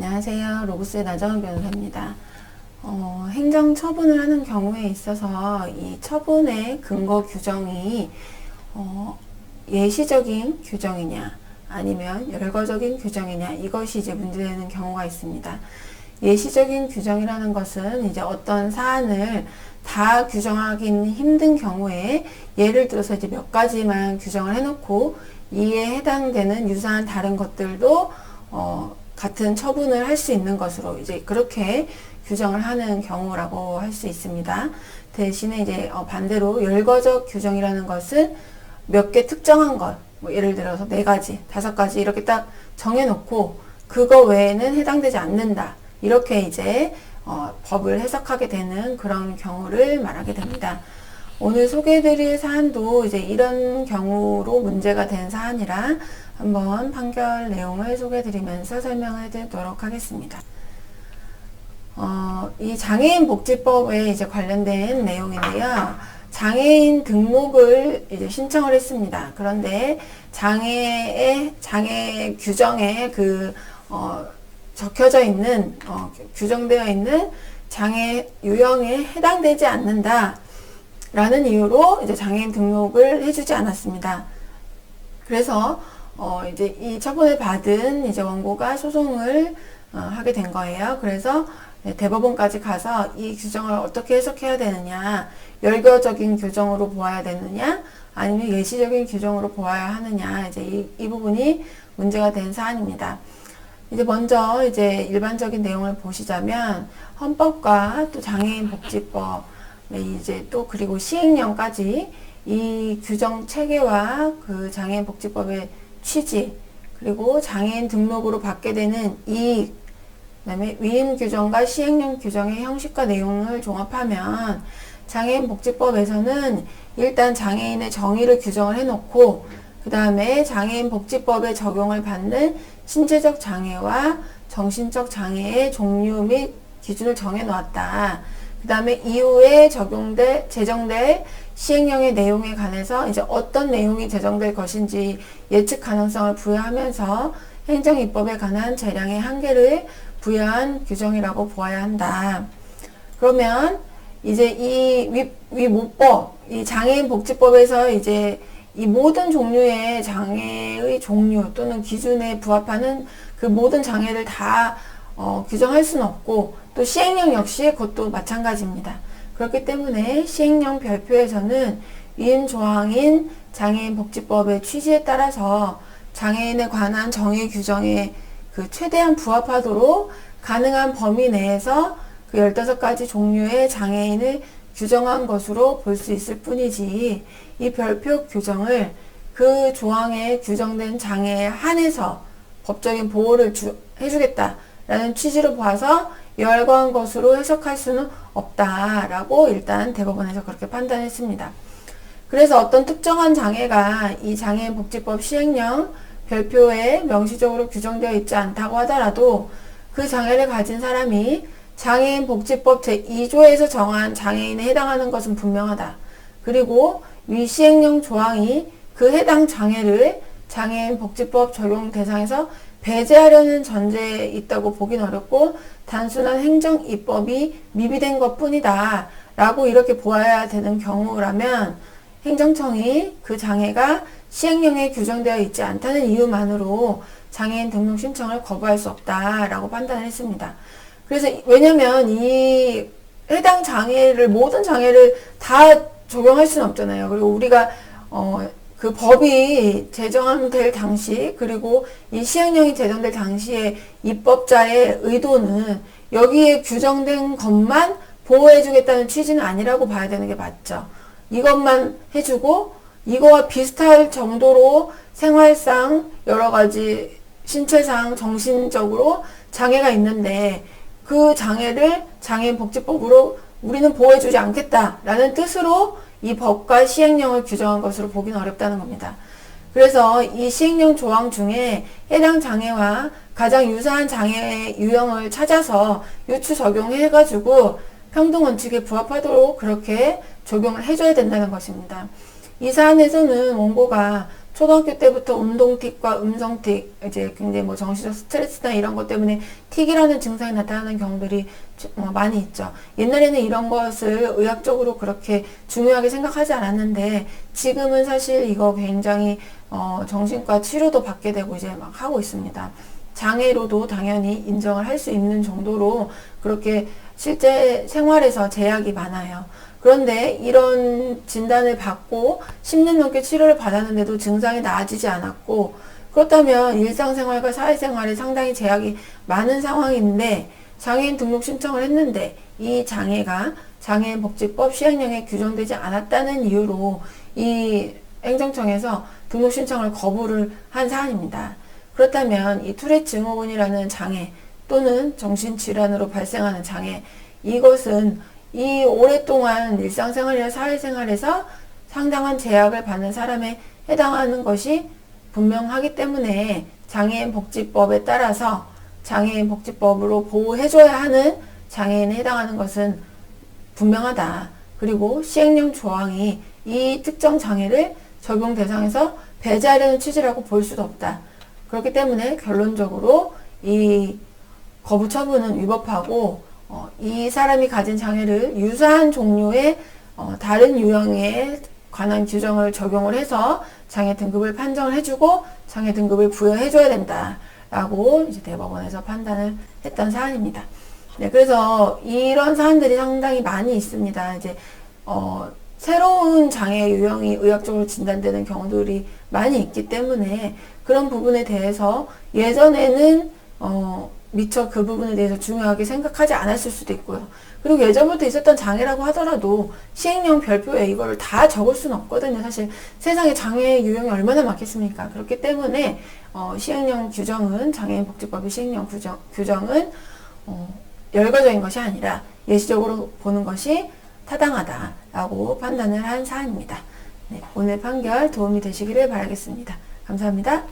안녕하세요. 로고스의 나정은 변호사입니다. 행정처분을 하는 경우에 있어서 이 처분의 근거 규정이 예시적인 규정이냐 아니면 열거적인 규정이냐, 이것이 이제 문제되는 경우가 있습니다. 예시적인 규정이라는 것은 이제 어떤 사안을 다 규정하기는 힘든 경우에 예를 들어서 이제 몇 가지만 규정을 해놓고 이에 해당되는 유사한 다른 것들도 같은 처분을 할 수 있는 것으로 이제 그렇게 규정을 하는 경우라고 할 수 있습니다. 대신에 이제 반대로 열거적 규정이라는 것은 몇 개 특정한 것, 뭐 예를 들어서 4가지, 5가지 이렇게 딱 정해놓고 그거 외에는 해당되지 않는다. 이렇게 이제 법을 해석하게 되는 그런 경우를 말하게 됩니다. 오늘 소개해드릴 사안도 이제 이런 경우로 문제가 된 사안이라 한번 판결 내용을 소개해드리면서 설명을 드리도록 하겠습니다. 이 장애인 복지법에 이제 관련된 내용인데요. 장애인 등록을 이제 신청을 했습니다. 그런데 장애 규정에 적혀져 있는, 규정되어 있는 장애 유형에 해당되지 않는다. 라는 이유로 이제 장애인 등록을 해주지 않았습니다. 그래서, 이제 이 처분을 받은 이제 원고가 소송을 하게 된 거예요. 그래서 대법원까지 가서 이 규정을 어떻게 해석해야 되느냐, 열거적인 규정으로 보아야 되느냐, 아니면 예시적인 규정으로 보아야 하느냐, 이제 이 부분이 문제가 된 사안입니다. 이제 먼저 이제 일반적인 내용을 보시자면 헌법과 또 장애인 복지법, 이제 또 그리고 시행령까지 이 규정 체계와 그 장애인 복지법의 취지, 그리고 장애인 등록으로 받게 되는 이익, 그다음에 위임 규정과 시행령 규정의 형식과 내용을 종합하면 장애인 복지법에서는 일단 장애인의 정의를 규정을 해놓고 그 다음에 장애인 복지법에 적용을 받는 신체적 장애와 정신적 장애의 종류 및 기준을 정해 놓았다. 그 다음에 이후에 제정될 시행령의 내용에 관해서 이제 어떤 내용이 제정될 것인지 예측 가능성을 부여하면서 행정입법에 관한 재량의 한계를 부여한 규정이라고 보아야 한다. 그러면 이제 이 위모법, 이 장애인 복지법에서 이제 이 모든 종류의 장애의 종류 또는 기준에 부합하는 그 모든 장애를 다 규정할 수는 없고 또 시행령 역시 그것도 마찬가지입니다. 그렇기 때문에 시행령 별표에서는 위임 조항인 장애인 복지법의 취지에 따라서 장애인에 관한 정의 규정에 그 최대한 부합하도록 가능한 범위 내에서 그 15가지 종류의 장애인을 규정한 것으로 볼 수 있을 뿐이지 이 별표 규정을 그 조항에 규정된 장애에 한해서 법적인 보호를 해주겠다라는 취지로 봐서 열거한 것으로 해석할 수는 없다라고 일단 대법원에서 그렇게 판단했습니다. 그래서 어떤 특정한 장애가 이 장애인 복지법 시행령 별표에 명시적으로 규정되어 있지 않다고 하더라도 그 장애를 가진 사람이 장애인 복지법 제2조에서 정한 장애인에 해당하는 것은 분명하다. 그리고 위 시행령 조항이 그 해당 장애를 장애인 복지법 적용 대상에서 배제하려는 전제에 있다고 보긴 어렵고 단순한 행정 입법이 미비된 것 뿐이다 라고 이렇게 보아야 되는 경우라면 행정청이 그 장애가 시행령에 규정되어 있지 않다는 이유만으로 장애인 등록 신청을 거부할 수 없다라고 판단을 했습니다. 그래서 왜냐면 이 해당 장애를 모든 장애를 다 적용할 수는 없잖아요. 그리고 우리가 그 법이 제정될 당시 그리고 이 시행령이 제정될 당시에 입법자의 의도는 여기에 규정된 것만 보호해주겠다는 취지는 아니라고 봐야 되는 게 맞죠. 이것만 해주고 이거와 비슷할 정도로 생활상 여러 가지 신체상 정신적으로 장애가 있는데 그 장애를 장애인 복지법으로 우리는 보호해주지 않겠다라는 뜻으로 이 법과 시행령을 규정한 것으로 보기는 어렵다는 겁니다. 그래서 이 시행령 조항 중에 해당 장애와 가장 유사한 장애 유형을 찾아서 유추 적용해가지고 평등원칙에 부합하도록 그렇게 적용을 해줘야 된다는 것입니다. 이 사안에서는 원고가 초등학교 때부터 운동틱과 음성틱, 이제 굉장히 뭐 정신적 스트레스나 이런 것 때문에 틱이라는 증상이 나타나는 경우들이 많이 있죠. 옛날에는 이런 것을 의학적으로 그렇게 중요하게 생각하지 않았는데, 지금은 사실 이거 굉장히 정신과 치료도 받게 되고 이제 막 하고 있습니다. 장애로도 당연히 인정을 할 수 있는 정도로 그렇게 실제 생활에서 제약이 많아요. 그런데 이런 진단을 받고 10년 넘게 치료를 받았는데도 증상이 나아지지 않았고, 그렇다면 일상생활과 사회생활에 상당히 제약이 많은 상황인데, 장애인 등록 신청을 했는데 이 장애가 장애인복지법 시행령에 규정되지 않았다는 이유로 이 행정청에서 등록 신청을 거부를 한 사안입니다. 그렇다면 이 투렛 증후군이라는 장애 또는 정신질환으로 발생하는 장애, 이것은 이 오랫동안 일상생활이나 사회생활에서 상당한 제약을 받는 사람에 해당하는 것이 분명하기 때문에 장애인 복지법에 따라서 장애인 복지법으로 보호해줘야 하는 장애인에 해당하는 것은 분명하다. 그리고 시행령 조항이 이 특정 장애를 적용 대상에서 배제하려는 취지라고 볼 수도 없다. 그렇기 때문에 결론적으로 이 거부 처분은 위법하고, 이 사람이 가진 장애를 유사한 종류의 다른 유형에 관한 규정을 적용을 해서 장애 등급을 판정을 해주고 장애 등급을 부여해줘야 된다라고 이제 대법원에서 판단을 했던 사안입니다. 네, 그래서 이런 사안들이 상당히 많이 있습니다. 이제 새로운 장애 유형이 의학적으로 진단되는 경우들이 많이 있기 때문에 그런 부분에 대해서 예전에는 미처 그 부분에 대해서 중요하게 생각하지 않았을 수도 있고요. 그리고 예전부터 있었던 장애라고 하더라도 시행령 별표에 이걸 다 적을 수는 없거든요. 사실 세상에 장애 유형이 얼마나 많겠습니까? 그렇기 때문에 시행령 규정은, 장애인복지법의 시행령 규정은 열거적인 것이 아니라 예시적으로 보는 것이 타당하다라고 판단을 한 사안입니다. 네, 오늘 판결 도움이 되시기를 바라겠습니다. 감사합니다.